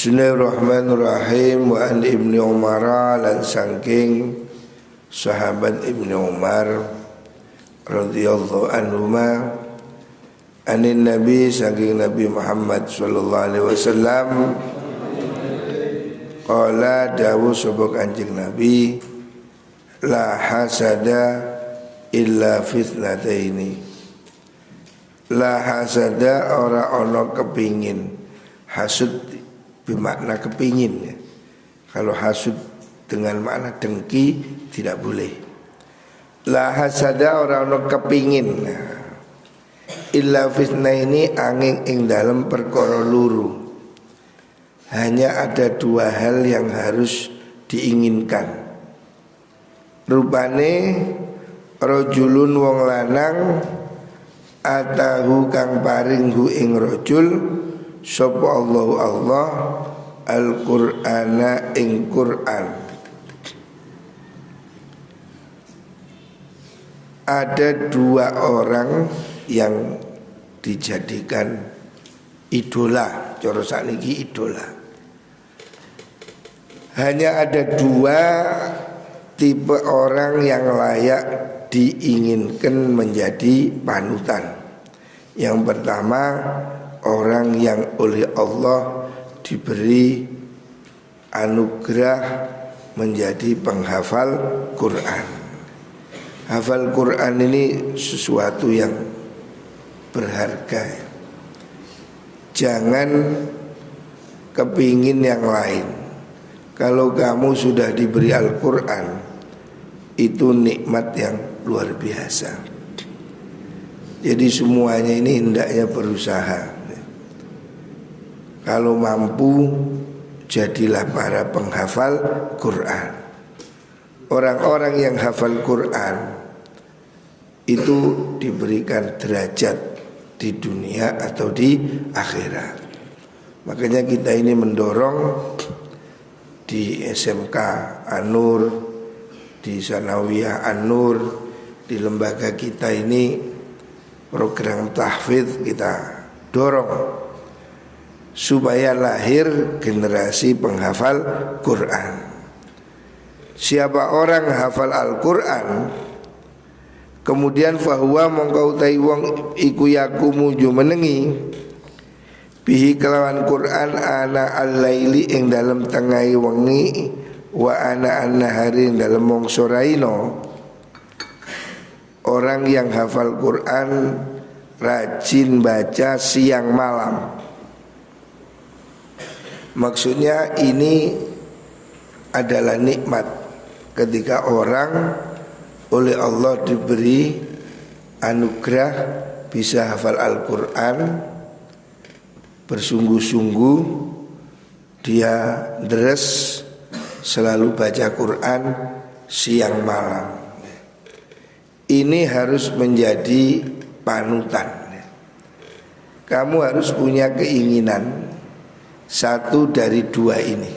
Bismillahirrahmanirrahim. Wa an Ibni Umar lan sangking sahabat Ibni Umar radhiyallahu anhuma anin Nabi saking Nabi Muhammad sallallahu alaihi wasallam qala dawu sapa Kanjeng Nabi la hasada illa fitnataini. La hasada ora ono kepingin. Hasud bermakna kepingin ya. Kalau hasud dengan makna dengki tidak boleh. La hasada ora ono kepingin. Illa fitnaini angin ing dalam perkara luru. Hanya ada dua hal yang harus diinginkan. Rupane rajulun wong lanang atahu kang paring hu ing rajul sapa Allah Al-Qur'ana ing Qur'an. Ada dua orang yang dijadikan idola, cara sakniki idola. Hanya ada dua tipe orang yang layak diinginkan menjadi panutan. Yang pertama, orang yang oleh Allah diberi anugerah menjadi penghafal Quran. Hafal Quran ini sesuatu yang berharga. Jangan kepingin yang lain. Kalau kamu sudah diberi Al-Quran, itu nikmat yang luar biasa. Jadi semuanya ini hendaknya berusaha. Kalau mampu, jadilah para penghafal Quran. Orang-orang yang hafal Quran itu diberikan derajat di dunia atau di akhirat. Makanya kita ini mendorong di SMK An-Nur, di Sanawiyah An-Nur, di lembaga kita ini program tahfidz kita dorong supaya lahir generasi penghafal Quran. Siapa orang hafal Al-Quran kemudian fahuwa mongkau tai wong iku yakumu jumenengi bihi kelawan Quran ana al-laili ing dalam tengahi wengi wa ana an-nahari ing dalam mongso raino. Orang yang hafal Quran rajin baca siang malam. Maksudnya ini adalah nikmat ketika orang oleh Allah diberi anugerah bisa hafal Al-Quran, bersungguh-sungguh dia deres selalu baca Quran siang malam. Ini harus menjadi panutan. Kamu harus punya keinginan satu dari dua ini.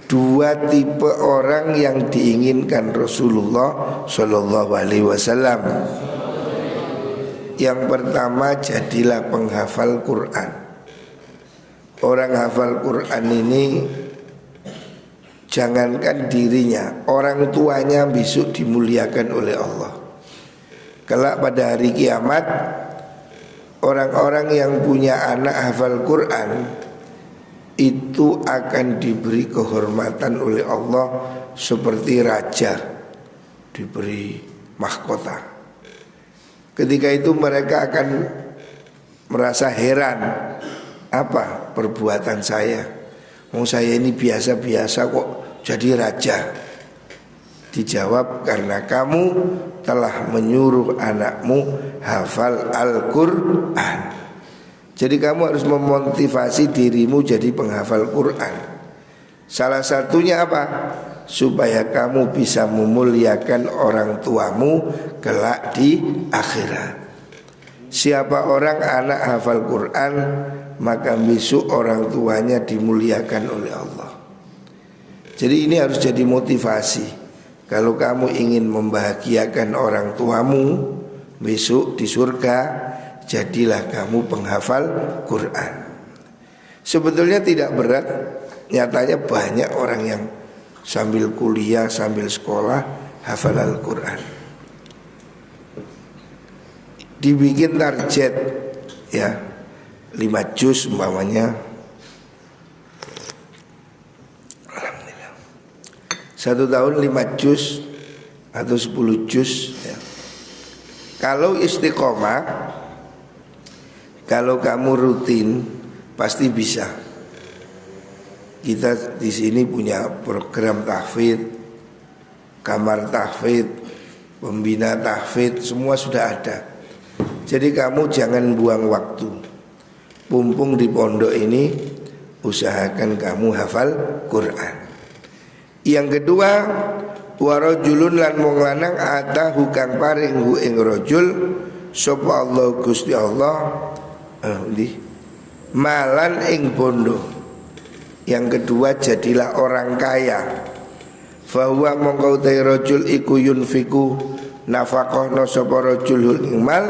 Dua tipe orang yang diinginkan Rasulullah Shallallahu Alaihi Wasallam. Yang pertama, jadilah penghafal Quran. Orang hafal Quran ini jangankan dirinya, orang tuanya besok dimuliakan oleh Allah. Kelak pada hari kiamat, orang-orang yang punya anak hafal Quran itu akan diberi kehormatan oleh Allah seperti raja diberi mahkota. Ketika itu mereka akan merasa heran, apa perbuatan saya? Mau saya ini biasa-biasa kok jadi raja. Dijawab, karena kamu telah menyuruh anakmu hafal Al-Quran. Jadi kamu harus memotivasi dirimu jadi penghafal Quran. Salah satunya apa? Supaya kamu bisa memuliakan orang tuamu kelak di akhirat. Siapa orang anak hafal Quran, maka besok orang tuanya dimuliakan oleh Allah. Jadi ini harus jadi motivasi. Kalau kamu ingin membahagiakan orang tuamu besok di surga, jadilah kamu penghafal Quran. Sebetulnya tidak berat. Nyatanya banyak orang yang sambil kuliah, sambil sekolah hafal Al-Quran. Dibikin target ya 5 juz umpamanya. Alhamdulillah. 1 tahun 5 juz atau 10 juz ya. Kalau istiqomah, kalau kamu rutin pasti bisa. Kita di sini punya program tahfidz, kamar tahfidz, pembina tahfidz, semua sudah ada. Jadi kamu jangan buang waktu. Mumpung di pondok ini, usahakan kamu hafal Quran. Yang kedua, warajulun lan wong lanang atahu kang paring hu ing rajul sapa Allah Gusti Allah malan ing bondo. Yang kedua, jadilah orang kaya. Fahuwa mongko te rajul iku yunfiku nafaqahna sapa rajul ing mal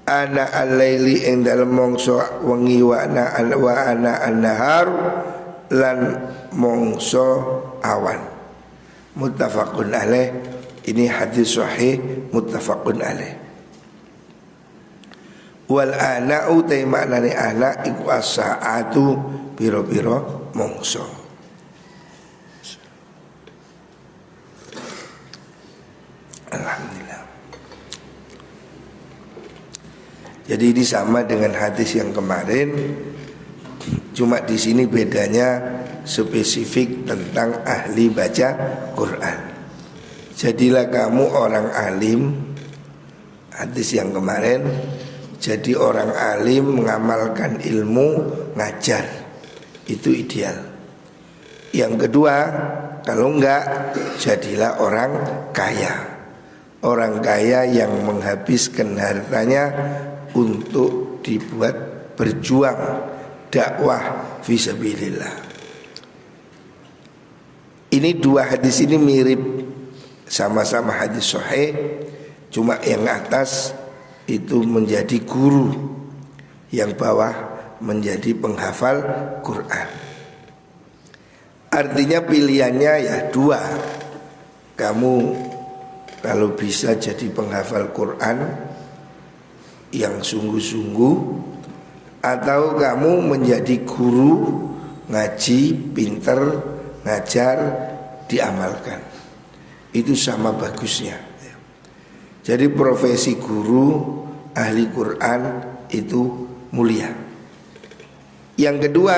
ana al-laili ing dalem mangsa wengi wa ana an-nahar lan mangsa awan. Muttafaqun alaih. Ini hadis sahih muttafaqun alaih. Wal ana utai maknane anak iku as-saatu piro-piro mangsa. Alhamdulillah. Jadi ini sama dengan hadis yang kemarin, cuma di sini bedanya spesifik tentang ahli baca Quran. Jadilah kamu orang alim. Hadis yang kemarin, jadi orang alim mengamalkan ilmu, ngajar. Itu ideal. Yang kedua, kalau enggak, jadilah orang kaya. Orang kaya yang menghabiskan hartanya untuk dibuat berjuang dakwah fisabilillah. Ini dua hadis ini mirip, sama-sama hadis sahih, cuma yang atas itu menjadi guru, yang bawah menjadi penghafal Quran. Artinya pilihannya ya dua. Kamu kalau bisa jadi penghafal Quran yang sungguh-sungguh, atau kamu menjadi guru, ngaji, pinter, ngajar, diamalkan. Itu sama bagusnya. Jadi profesi guru, ahli Quran itu mulia. Yang kedua,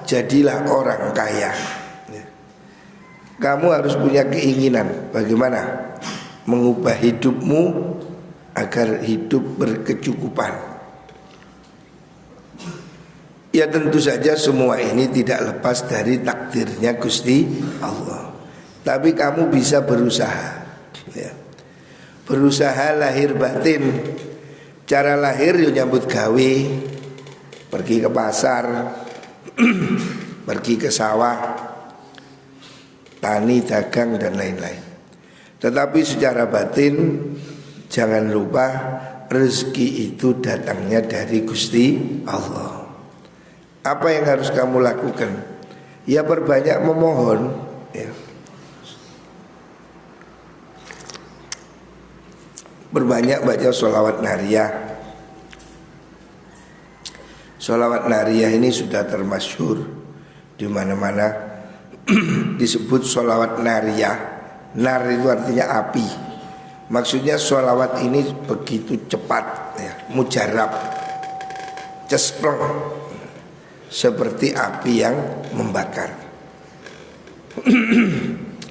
jadilah orang kaya. Kamu harus punya keinginan bagaimana mengubah hidupmu agar hidup berkecukupan. Ya tentu saja semua ini tidak lepas dari takdirnya Gusti Allah. Tapi kamu bisa berusaha ya. Berusaha lahir batin. Cara lahir ya nyambut gawe, pergi ke pasar, pergi ke sawah, tani, dagang dan lain-lain. Tetapi secara batin jangan lupa rezeki itu datangnya dari Gusti Allah. Apa yang harus kamu lakukan? Ya perbanyak memohon ya. Berbanyak baca sholawat nariyah. Sholawat nariyah ini sudah termasyhur di mana-mana disebut sholawat nariyah. Nar itu artinya api. Maksudnya sholawat ini begitu cepat ya, mujarab, cespleng, seperti api yang membakar.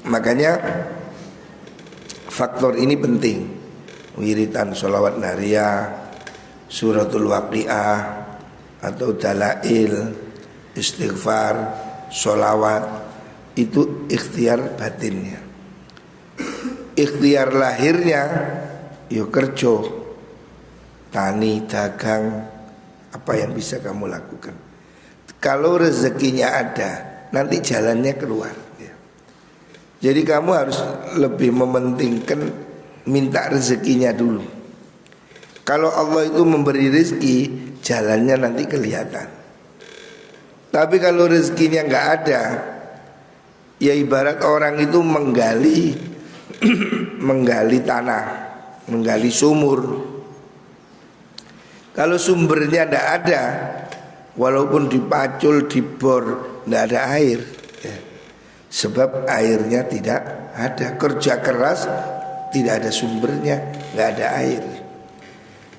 Makanya faktor ini penting. Wiritan sholawat nariyah, suratul waqiah, atau dalail, istighfar, sholawat, itu ikhtiar batinnya. Ikhtiar lahirnya yuk kerja, tani, dagang, apa yang bisa kamu lakukan. Kalau rezekinya ada, nanti jalannya keluar ya. Jadi kamu harus lebih mementingkan minta rezekinya dulu. Kalau Allah itu memberi rezeki, jalannya nanti kelihatan. Tapi kalau rezekinya nggak ada, ya ibarat orang itu menggali menggali tanah, menggali sumur. Kalau sumbernya tidak ada, walaupun dipacul, dibor, tidak ada air ya. Sebab airnya tidak ada. Kerja keras tidak ada sumbernya, nggak ada air.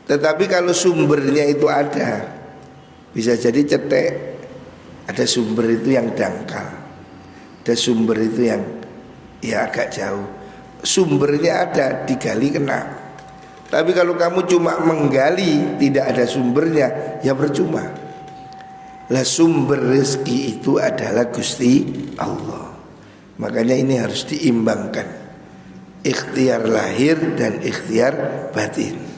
Tetapi kalau sumbernya itu ada, bisa jadi cetek. Ada sumber itu yang dangkal, ada sumber itu yang ya agak jauh. Sumbernya ada, digali kena. Tapi kalau kamu cuma menggali, tidak ada sumbernya, ya percuma. Lah sumber rezeki itu adalah Gusti Allah. Makanya ini harus diimbangkan, ikhtiar lahir dan ikhtiar batin.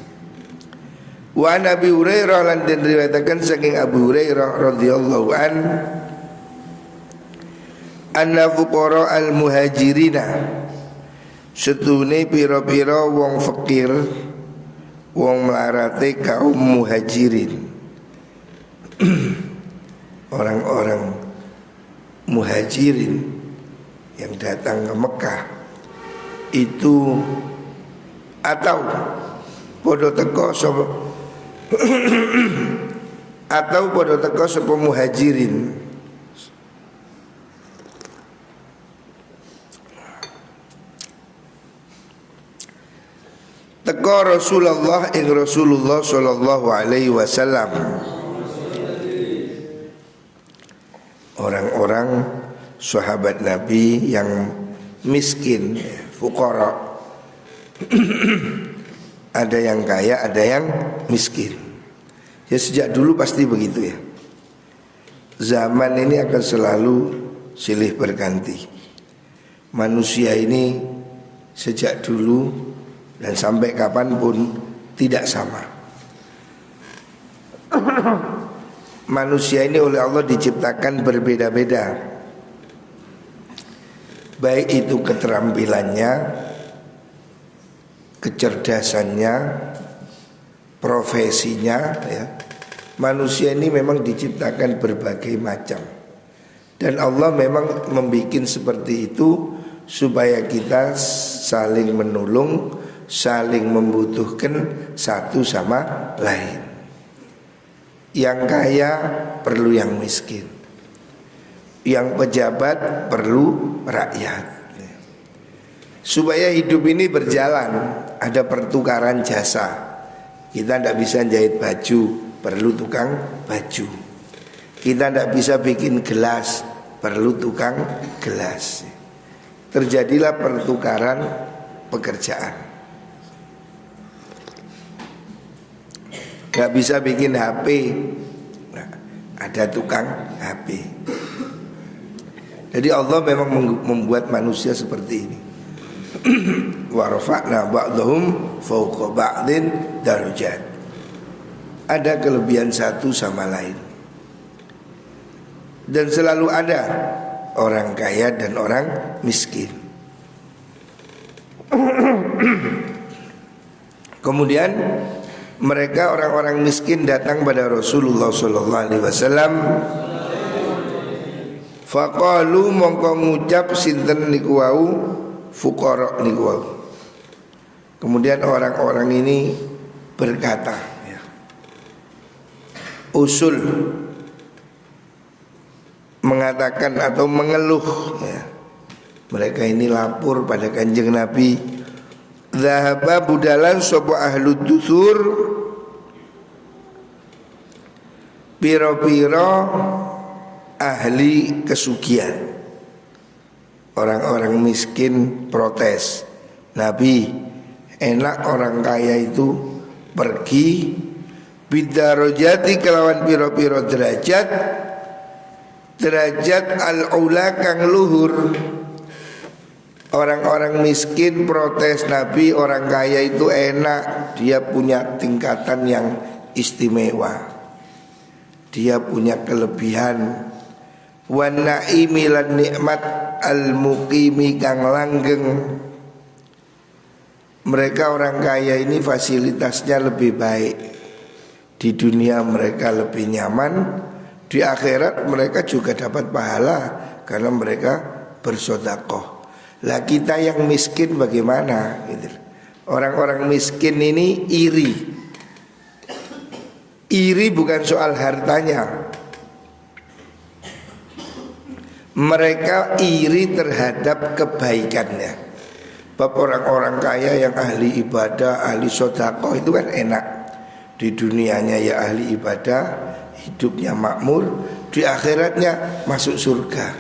Wa Nabi Hurairah lan den riwayataken saking Abu Hurairah radhiyallahu an anna fuqara al muhajirina, setune pira-pira wong fakir, wong melarate kaum muhajirin. Orang-orang muhajirin yang datang ke Mekah itu atau podo teko sapa atau podo teko sapa muhajirin teko Rasulullah ing Rasulullah sallallahu alaihi wasallam. Orang-orang sahabat Nabi yang miskin, fuqara. Ada yang kaya, ada yang miskin. Ya sejak dulu pasti begitu ya. Zaman ini akan selalu silih berganti. Manusia ini sejak dulu dan sampai kapanpun tidak sama. Manusia ini oleh Allah diciptakan berbeda-beda, baik itu keterampilannya, kecerdasannya, profesinya ya. Manusia ini memang diciptakan berbagai macam. Dan Allah memang membuat seperti itu supaya kita saling menolong, saling membutuhkan satu sama lain. Yang kaya perlu yang miskin, yang pejabat perlu rakyat. Supaya hidup ini berjalan, ada pertukaran jasa. Kita tidak bisa jahit baju, perlu tukang baju. Kita tidak bisa bikin gelas, perlu tukang gelas. Terjadilah pertukaran pekerjaan. Gak bisa bikin HP, nah, ada tukang HP. Jadi Allah memang membuat manusia seperti ini. Wa rafa'na ba'dahum fawqa ba'din darajat. Ada kelebihan satu sama lain. Dan selalu ada orang kaya dan orang miskin. Kemudian mereka orang-orang miskin datang pada Rasulullah sallallahu alaihi wasallam. Faqalu mongko ngucap sinten niku wau, fuqara niku wau. Kemudian orang-orang ini berkata ya, usul mengatakan atau mengeluh ya. Mereka ini lapor pada Kanjeng Nabi. Zahaba budalan sopo ahlu dusur, piro-piro ahli kesugihan. Orang-orang miskin protes, Nabi, enak orang kaya itu pergi bidarojati kelawan piro-piro derajat, derajat al-ula kang luhur. Orang-orang miskin protes Nabi, orang kaya itu enak, dia punya tingkatan yang istimewa, dia punya kelebihan. Wa naimi lan nikmat al-muqimi kang langgeng. Mereka orang kaya ini fasilitasnya lebih baik. Di dunia mereka lebih nyaman, Di akhirat mereka juga dapat pahala karena mereka bersedekah. Lah kita yang miskin bagaimana gitu. Orang-orang miskin ini iri. Iri bukan soal hartanya. Mereka iri terhadap kebaikannya. Bab orang-orang kaya yang ahli ibadah, ahli sedekah itu kan enak. Di dunianya ya ahli ibadah, hidupnya makmur, di akhiratnya masuk surga.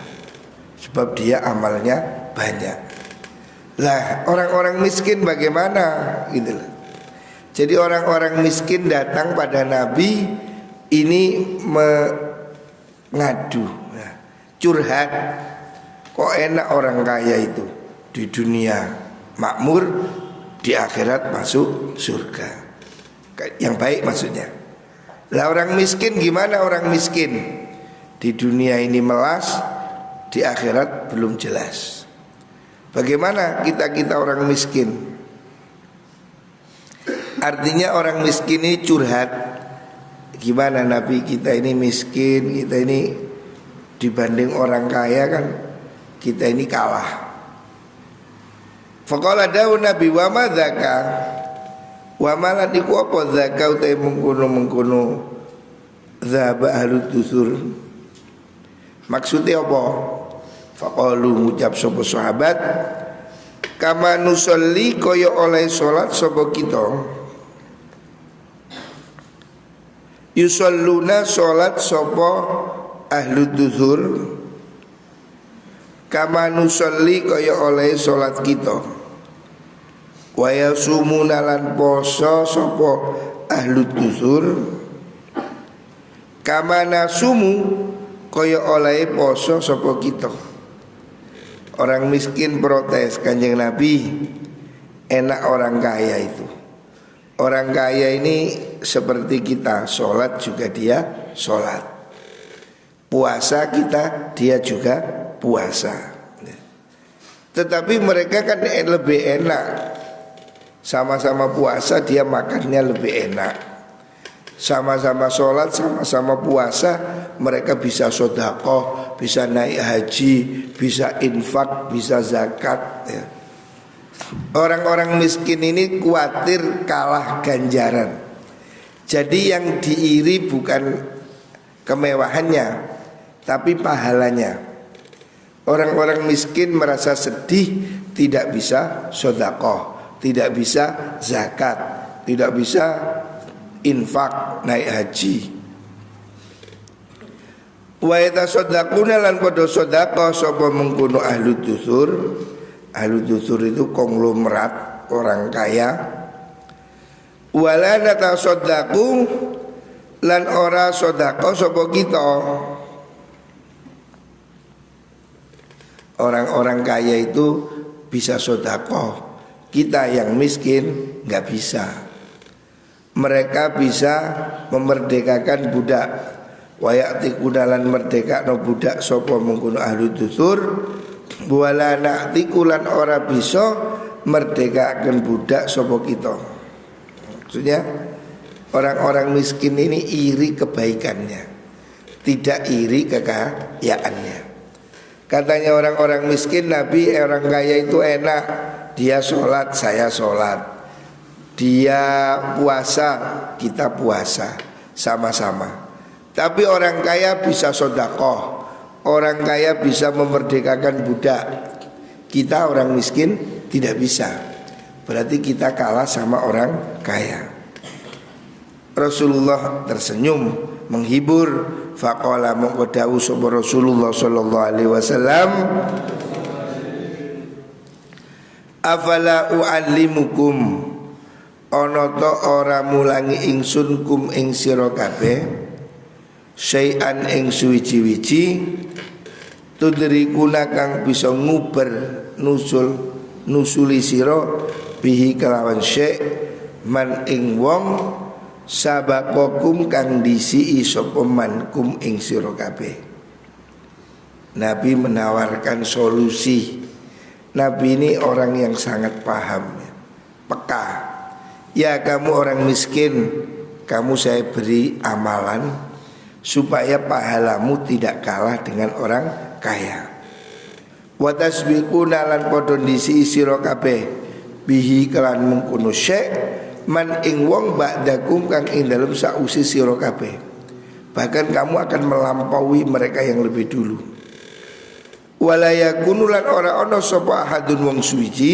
Sebab dia amalnya banyak. Lah orang-orang miskin bagaimana gitu loh. Jadi orang-orang miskin datang pada Nabi ini mengadu, curhat. Kok enak orang kaya itu di dunia makmur, di akhirat masuk surga. Yang baik maksudnya. Lah orang miskin gimana orang miskin? Di dunia ini melas, di akhirat belum jelas. Bagaimana kita orang miskin? Artinya orang miskin ini curhat. Gimana Nabi kita ini miskin, kita ini dibanding orang kaya kan kita ini kalah. Faqala dawu Nabi wa ma dzaka wa malan iku apa dzaka uta mengkono zaba ahlu dusur. Maksudnya apa? Faqalu ngucap sapa sahabat kama nusolli kaya oleh salat sapa kita. Yusalluna salat sapa ahlu dusur kama nusolli kaya oleh salat kita. Wa yasumuna lan poso sapa ahlu dusur kama nasumu kaya oleh poso sapa kita. Orang miskin protes, Kanjeng Nabi, enak orang kaya itu. Orang kaya ini seperti kita, sholat juga dia sholat, puasa kita dia juga puasa. Tetapi mereka kan lebih enak, sama-sama puasa dia makannya lebih enak. Sama-sama sholat, sama-sama puasa, mereka bisa sedekah, bisa naik haji, bisa infak, bisa zakat ya. Orang-orang miskin ini khawatir kalah ganjaran. Jadi yang diiri bukan kemewahannya, tapi pahalanya. Orang-orang miskin merasa sedih, tidak bisa sedekah, tidak bisa zakat, tidak bisa infak, naik haji. Wa yatasaddaquna lan padha sedekah sapa mengkono ahlu dusur. Ahlu dusur itu konglomerat orang kaya. Wala natasaddaqu lan ora sedekah sapa kita. Orang-orang kaya itu bisa sedekah, kita yang miskin nggak bisa. Mereka bisa memerdekakan budak. Wayakti kudalan merdeka no budak sopo mengkuno ahlu dusur. Wala nakti kulan ora bisa merdekakan budak sopo kita. Maksudnya orang-orang miskin ini iri kebaikannya, tidak iri kekayaannya. Katanya orang-orang miskin, Nabi orang kaya itu enak, dia sholat saya sholat, dia puasa kita puasa sama-sama. Tapi orang kaya bisa sedekah, orang kaya bisa memerdekakan budak. Kita orang miskin tidak bisa. Berarti kita kalah sama orang kaya. Rasulullah tersenyum menghibur. Faqala mongko dawuh sapa Rasulullah sallallahu alaihi wasallam, afala uallimukum, ana ta ora mulangi ingsun kum ing sira kabeh syai'an ing suwiji-wiji tudrikuna kang bisa nguber nusuli sira bihi kelawan syai' man ing wong sabakokum kang disi sapa man kum ing sira kabeh. Nabi menawarkan solusi. Nabi ini orang yang sangat paham, peka. Ya kamu orang miskin, kamu saya beri amalan supaya pahalamu tidak kalah dengan orang kaya. Wa tasbiquna lan padha ndisi sira kabeh bihi kelan mungkono syek man ing wong ba'dakum kang ing dalem sausi sira kabeh. Bahkan kamu akan melampaui mereka yang lebih dulu. Wala yakunu lan ora ana sapa ahadun wong suci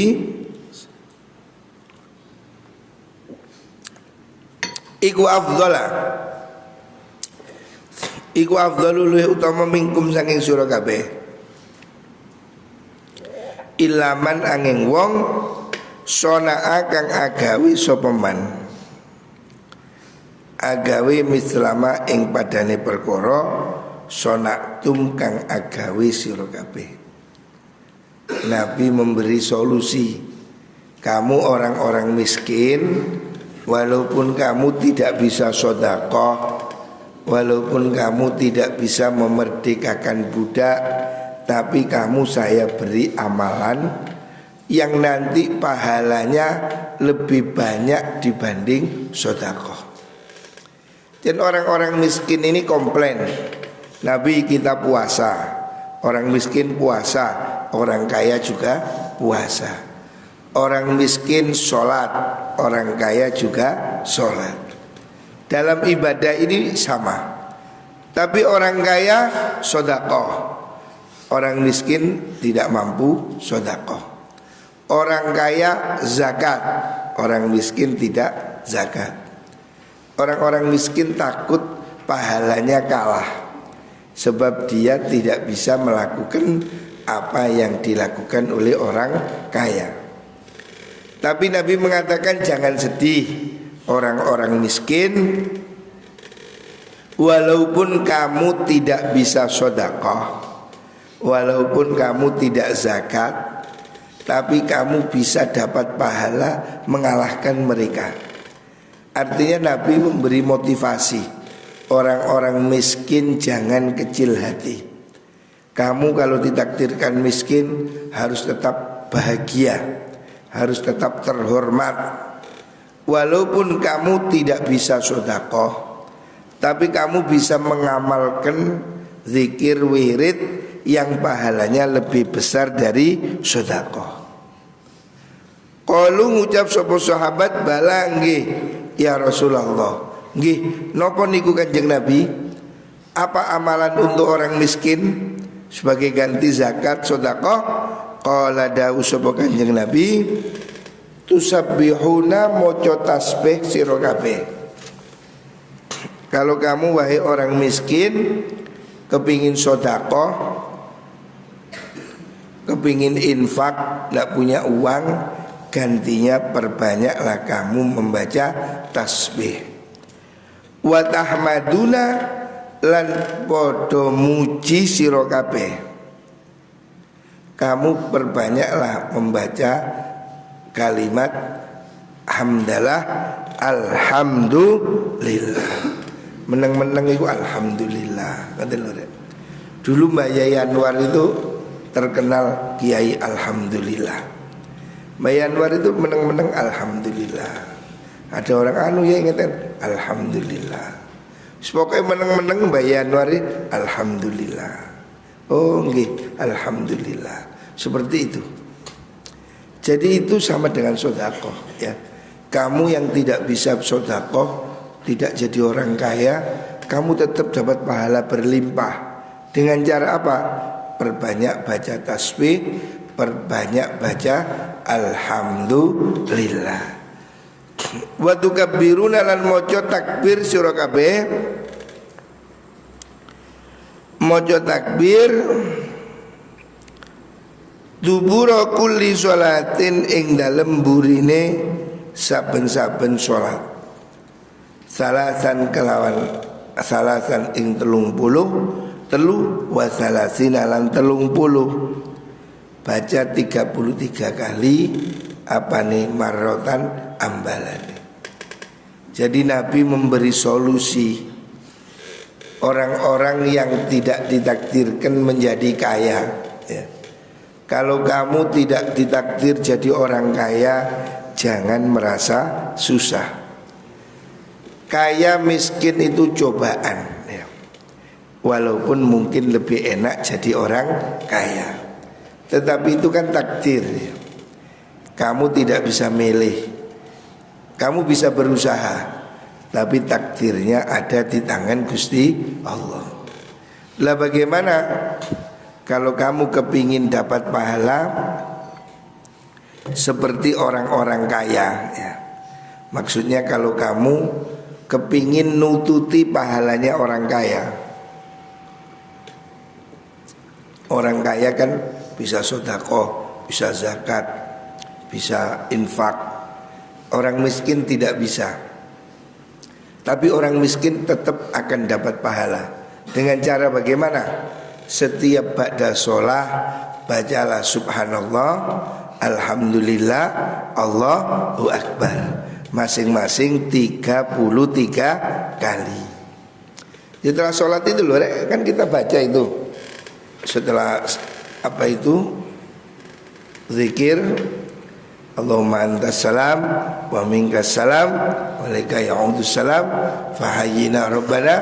iku afdhalu luwih utama mingkum saking sira kabeh ilaman angin wong sonaa kang agawi sapa man agawi mislama ing padane perkara sonatum kang agawi sira kabeh. Nabi memberi solusi. Kamu orang-orang miskin, walaupun kamu tidak bisa sedekah, walaupun kamu tidak bisa memerdekakan budak, tapi kamu saya beri amalan yang nanti pahalanya lebih banyak dibanding sedekah. Dan orang-orang miskin ini komplain, Nabi kita puasa, orang miskin puasa, orang kaya juga puasa. Orang miskin sholat, orang kaya juga sholat. Dalam ibadah ini sama. Tapi orang kaya sedekah, orang miskin tidak mampu sedekah. Orang kaya zakat, orang miskin tidak zakat. Orang-orang miskin takut pahalanya kalah, sebab dia tidak bisa melakukan apa yang dilakukan oleh orang kaya. Tapi Nabi mengatakan jangan sedih orang-orang miskin, walaupun kamu tidak bisa sedekah, walaupun kamu tidak zakat, tapi kamu bisa dapat pahala mengalahkan mereka. Artinya Nabi memberi motivasi orang-orang miskin jangan kecil hati. Kamu kalau ditakdirkan miskin harus tetap bahagia, harus tetap terhormat. Walaupun kamu tidak bisa sedekah, tapi kamu bisa mengamalkan zikir wirid yang pahalanya lebih besar dari sedekah. Qalu ngucap sapa sahabat bala nggih ya Rasulullah. Nggih, napa niku Kanjeng Nabi? Apa amalan untuk orang miskin sebagai ganti zakat sedekah? Qala dawu sapa Kanjeng Nabi, tusabbihuna maca tasbih sira kabeh. Kalau kamu wahai orang miskin kepingin sedekah, kepingin infak, tidak punya uang, gantinya perbanyaklah kamu membaca tasbih. Wa tahmaduna lan padha muji sira kabeh. Kamu perbanyaklah membaca kalimat hamdalah alhamdulillah. Meneng-meneng itu alhamdulillah. Dulu Mbak Yai Anwar itu terkenal Kiai alhamdulillah. Mbak Yai Anwar itu meneng-meneng alhamdulillah. Ada orang anu ya ingetin alhamdulillah. Pokoknya meneng-meneng Mbak Yai Anwar alhamdulillah. Oh nggih, alhamdulillah. Seperti itu. Jadi itu sama dengan sedekah ya. Kamu yang tidak bisa sedekah, tidak jadi orang kaya, kamu tetap dapat pahala berlimpah. Dengan cara apa? Perbanyak baca tasbih, perbanyak baca alhamdulillah. Wa tukabbiruna lan maca takbir sira kabeh. Maca takbir dubura kulli sholatin ing dalem burine saben-saben sholat. Salasan kelawan salasan ing 30 telu wa salasina lan 30. Baca 33 kali apane marrotan ambalane. Jadi Nabi memberi solusi orang-orang yang tidak ditakdirkan menjadi kaya ya. Kalau kamu tidak ditakdir jadi orang kaya, jangan merasa susah. Kaya miskin itu cobaan ya. Walaupun mungkin lebih enak jadi orang kaya, tetapi itu kan takdir. Kamu tidak bisa milih. Kamu bisa berusaha, tapi takdirnya ada di tangan Gusti Allah. Lah bagaimana kalau kamu kepingin dapat pahala seperti orang-orang kaya ya. Maksudnya kalau kamu kepingin nututi pahalanya orang kaya. Orang kaya kan bisa sedekah, bisa zakat, bisa infak. Orang miskin tidak bisa. Tapi orang miskin tetap akan dapat pahala. Dengan cara bagaimana? Setiap ba'da sholah bacalah subhanallah, alhamdulillah, Allahu akbar. Masing-masing 33 kali. Setelah sholat itu loh, kan kita baca itu. Setelah apa itu? Zikir Allahumma antas salam wa minkas salam wa alaika ya'udus salam fahayyina rabbana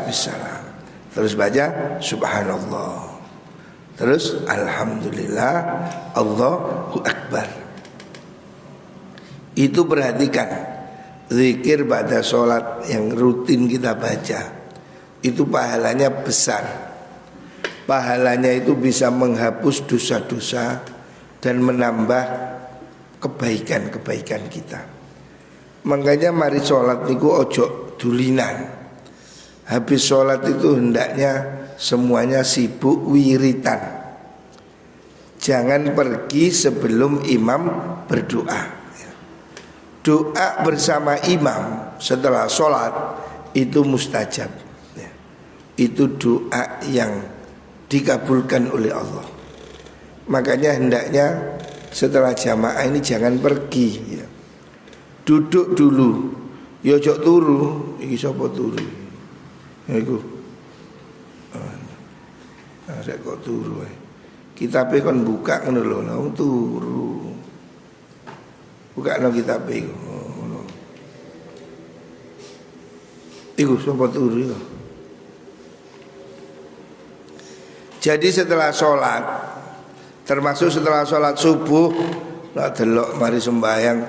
bisalam. Terus baca subhanallah. Terus alhamdulillah, Allahu akbar. Itu perhatikan, zikir pada sholat yang rutin kita baca, itu pahalanya besar. Pahalanya itu bisa menghapus dosa-dosa dan menambah kebaikan-kebaikan kita. Makanya mari sholat niku ojo dulinan. Habis sholat itu hendaknya semuanya sibuk wiritan. Jangan pergi sebelum imam berdoa. Doa bersama imam setelah sholat itu mustajab. Itu doa yang dikabulkan oleh Allah. Makanya hendaknya setelah jamaah ini jangan pergi ya. Duduk dulu. Ya ojo turu. Iki sapa turu? Ya iku. Ada kok turu ae. Kitabe kon buka ngono lho, nang turu. Bukakno kitabe iku. Ngono. Iku sapa turu iku? Jadi setelah sholat, termasuk setelah sholat subuh, lah delok mari sembahyang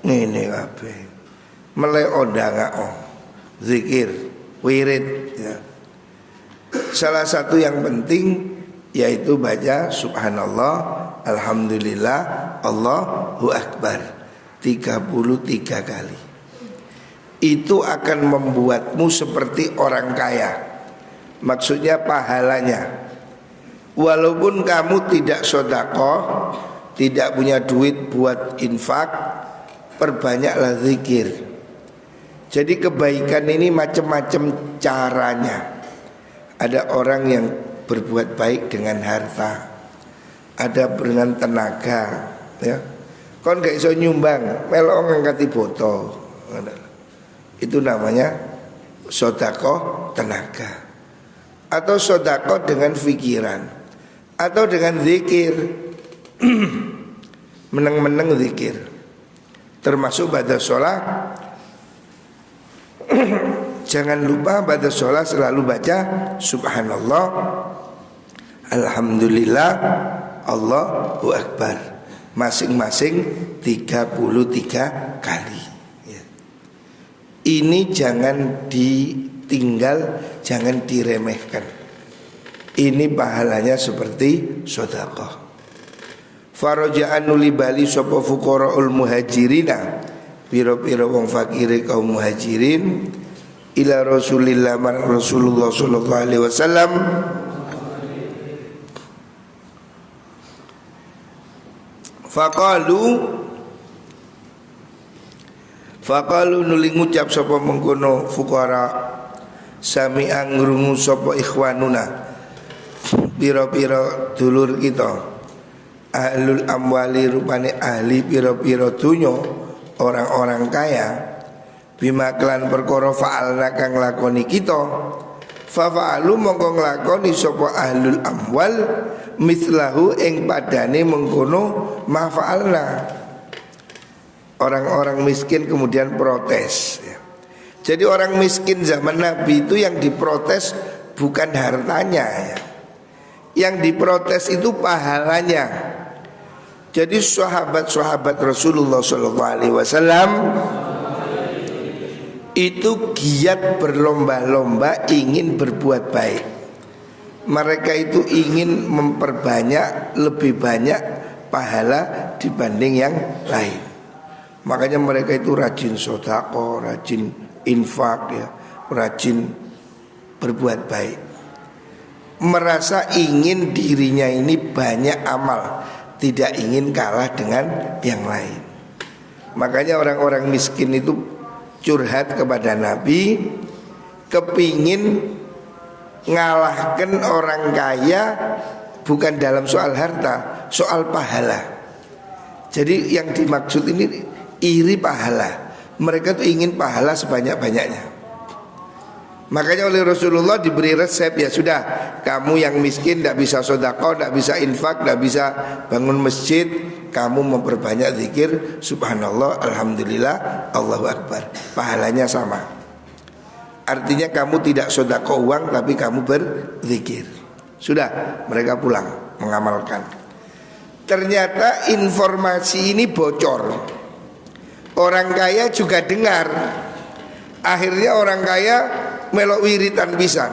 ngene kabeh. Melek ondangao, zikir, wirid ya. Salah satu yang penting yaitu baca subhanallah, alhamdulillah, Allahu akbar 33 kali. Itu akan membuatmu seperti orang kaya. Maksudnya pahalanya. Walaupun kamu tidak sedekah, tidak punya duit buat infak, perbanyaklah zikir. Jadi kebaikan ini macam-macam caranya. Ada orang yang berbuat baik dengan harta, ada dengan tenaga ya. Kon gak iso nyumbang, melok ngangkati botol. Itu namanya sedekah tenaga. Atau sedekah dengan pikiran, atau dengan zikir. Meneng-meneng zikir. Termasuk pada sholat. Jangan lupa pada sholat selalu baca subhanallah, alhamdulillah, Allahu akbar. Masing-masing 33 kali ya. Ini jangan ditinggal, jangan diremehkan. Ini pahalanya seperti sedekah. Faraja'an nuli bali sapa fuqaraul muhajirina, pira-pira wong fakire kaum muhajirin, ila Rasulillah marang Rasulullah sallallahu alaihi wasallam. Faqalu nuli ngucap sapa mengkono fuqara, sami angrungu sapa ikhwanuna, pira-pira dulur kita, ahlul amwali rupane ahli pira-pira dunya, orang-orang kaya, bima kelan perkara fa'alna kang lakoni kita, fa fa'alu mongko nglakoni sapa ahlul amwal mislahu ing padane mengkono ma fa'alna. Orang-orang miskin kemudian protes ya. Jadi orang miskin zaman Nabi itu yang diprotes bukan hartanya ya. Yang diprotes itu pahalanya. Jadi sahabat-sahabat Rasulullah SAW itu giat berlomba-lomba ingin berbuat baik. Mereka itu ingin memperbanyak, lebih banyak pahala dibanding yang lain. Makanya mereka itu rajin sedekah, rajin infak ya, rajin berbuat baik. Merasa ingin dirinya ini banyak amal, tidak ingin kalah dengan yang lain. Makanya orang-orang miskin itu curhat kepada Nabi, kepingin ngalahkan orang kaya bukan dalam soal harta, soal pahala. Jadi yang dimaksud ini iri pahala. Mereka tuh ingin pahala sebanyak-banyaknya. Makanya oleh Rasulullah diberi resep, ya sudah, kamu yang miskin tidak bisa sedekah, tidak bisa infak, tidak bisa bangun masjid, kamu memperbanyak zikir subhanallah, alhamdulillah, Allahu akbar. Pahalanya sama. Artinya kamu tidak sedekah uang tapi kamu berzikir. Sudah, mereka pulang mengamalkan. Ternyata informasi ini bocor. Orang kaya juga dengar. Akhirnya orang kaya melok wiritan pisan.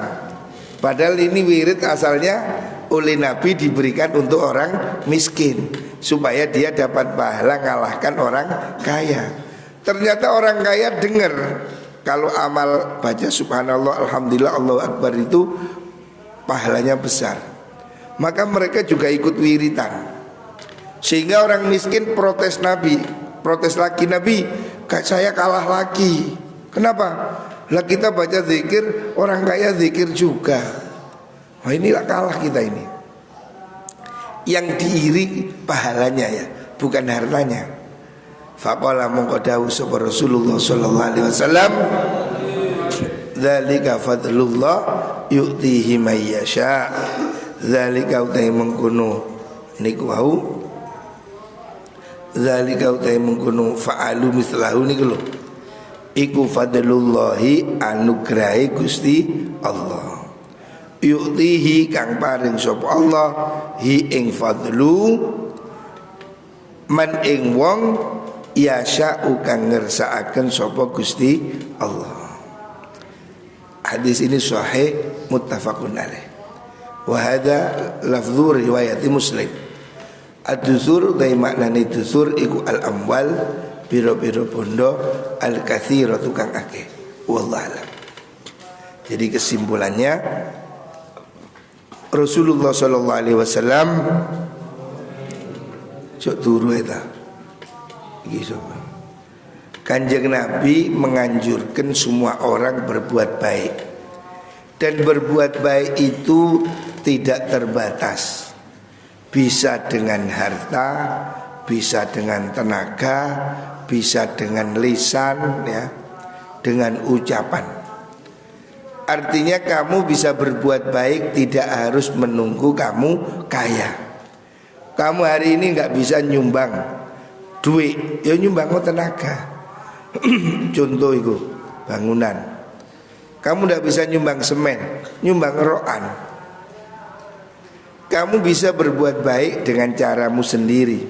Padahal ini wirid asalnya oleh Nabi diberikan untuk orang miskin, supaya dia dapat pahala ngalahkan orang kaya. Ternyata orang kaya dengar kalau amal baca subhanallah, alhamdulillah, Allahu akbar itu pahalanya besar. Maka mereka juga ikut wiritan. Sehingga orang miskin protes Nabi, protes lagi Nabi, saya kalah lagi. Kenapa? Lah kita baca zikir, orang kaya zikir juga. Wah, inilah kalah kita ini. Yang diiri pahalanya ya, bukan hartanya. Faqala mongkodawu sapa Rasulullah sallallahu alaihi wasallam, dzalika fadlullah yu'tihi may yasha. Dzalika utai mengkono niku wau. Dzalika utai mengkono fa'alu mislahu niku lho. Iku fadlullahi anugrahi Gusti Allah. Yu'tihi kang paring sapa Allah hi ing fadlu man ing wong yasha'u kang ngersakaken sapa Gusti Allah. Hadis ini sahih muttafaqun alaih. Wa hadza lafdhu riwayat Muslim. Ad-dusur dai maknane dusur iku al-amwal, biro-biro bondo, al-kathira tukang akeh. Wallahu alam. Jadi kesimpulannya Rasulullah sallallahu alaihi wasallam cok turu eta. Iki sapa? Kanjeng Nabi menganjurkan semua orang berbuat baik. Dan berbuat baik itu tidak terbatas. Bisa dengan harta, bisa dengan tenaga, bisa dengan lisan ya, dengan ucapan. Artinya kamu bisa berbuat baik tidak harus menunggu kamu kaya. Kamu hari ini nggak bisa nyumbang duit, ya nyumbang tenaga. Contoh itu bangunan. Kamu nggak bisa nyumbang semen, nyumbang roan. Kamu bisa berbuat baik dengan caramu sendiri.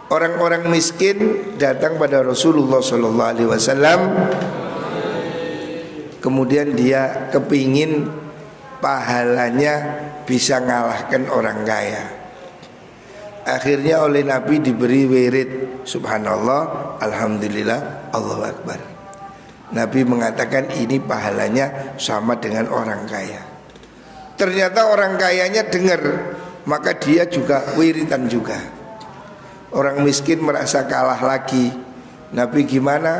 Orang-orang miskin datang pada Rasulullah SAW. Kemudian dia kepingin pahalanya bisa ngalahkan orang kaya. Akhirnya oleh Nabi diberi wirid subhanallah, alhamdulillah, Allahu akbar. Nabi mengatakan ini pahalanya sama dengan orang kaya. Ternyata orang kayanya dengar, maka dia juga wiritan juga. Orang miskin merasa kalah lagi. Nabi gimana?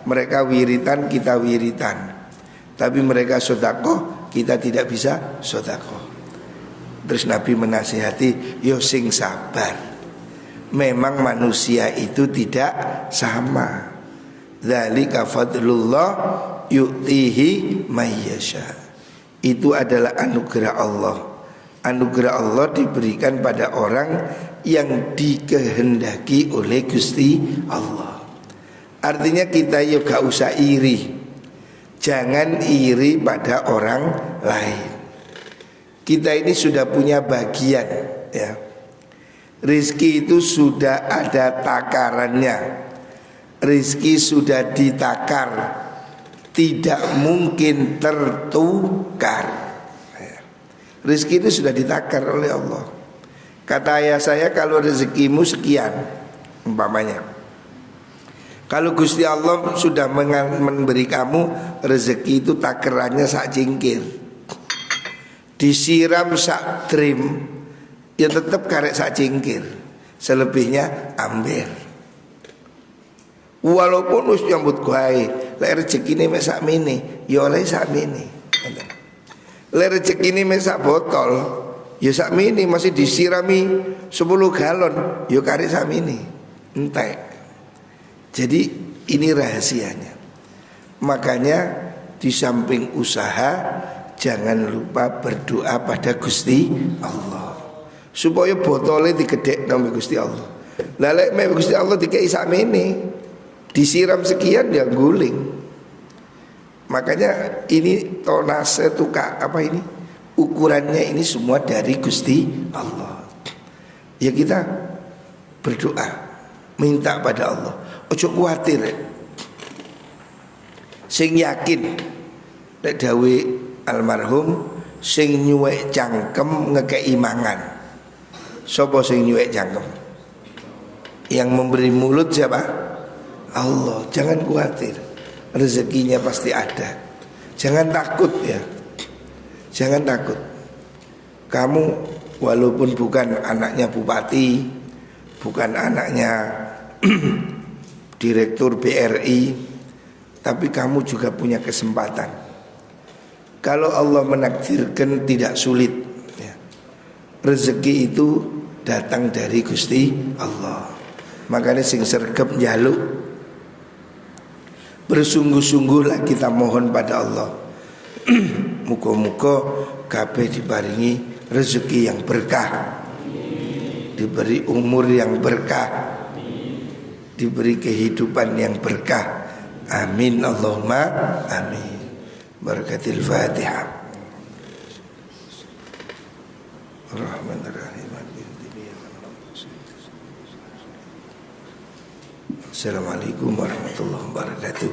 Mereka wiritan, kita wiritan. Tapi mereka sedekah, kita tidak bisa sedekah. Terus Nabi menasihati, yo sing sabar. Memang manusia itu tidak sama. Dzalika fadlullah yu'tihi may yasha. Itu adalah anugerah Allah. Anugerah Allah diberikan pada orang yang dikehendaki oleh Gusti Allah. Artinya kita ya gak usah iri. Jangan iri pada orang lain. Kita ini sudah punya bagian, ya. Rizki itu sudah ada takarannya. Rizki sudah ditakar, tidak mungkin tertukar. Rizki itu sudah ditakar oleh Allah. Kata ayah saya, kalau rezekimu sekian, umpamanya, kalau Gusti Allah sudah memberi kamu rezeki itu takarannya sak cingkir, disiram sak trim, ya tetap karek sak cingkir, selebihnya ambil. Walaupun us nyambut gawe, lek rezekine mek sak mini, ya oleh sak mini. Lek rezekine mek sak botol, ya sak mini, masih disirami 10 galon, ya karek sak mini. Entek. Jadi ini rahasianya. Makanya di samping usaha, jangan lupa berdoa pada Gusti Allah supaya botolnya digedek nama Gusti Allah. Lalek mek Gusti Allah dikei sakmene, disiram sekian ya guling. Makanya ini tonase tuka apa ini? Ukurannya ini semua dari Gusti Allah. Ya kita berdoa, minta pada Allah. Ojo kuatir, sing yakin nek dawe almarhum, sing nyuwek cangkem ngekei mangan. Sopo sing nyuwek cangkem? Yang memberi mulut siapa? Allah. Jangan khawatir, rezekinya pasti ada. Jangan takut ya. Jangan takut. Kamu walaupun bukan anaknya bupati, bukan anaknya direktur BRI, tapi kamu juga punya kesempatan. Kalau Allah menakdirkan tidak sulit, ya. Rezeki itu datang dari Gusti Allah. Makanya sing sregep njaluk, bersungguh-sungguhlah kita mohon pada Allah. Muga-muga kabeh diparingi rezeki yang berkah, diberi umur yang berkah, diberi kehidupan yang berkah. Amin Allahumma amin. Barakatil Fatihah. Rahmanirrahim. Assalamualaikum warahmatullahi wabarakatuh.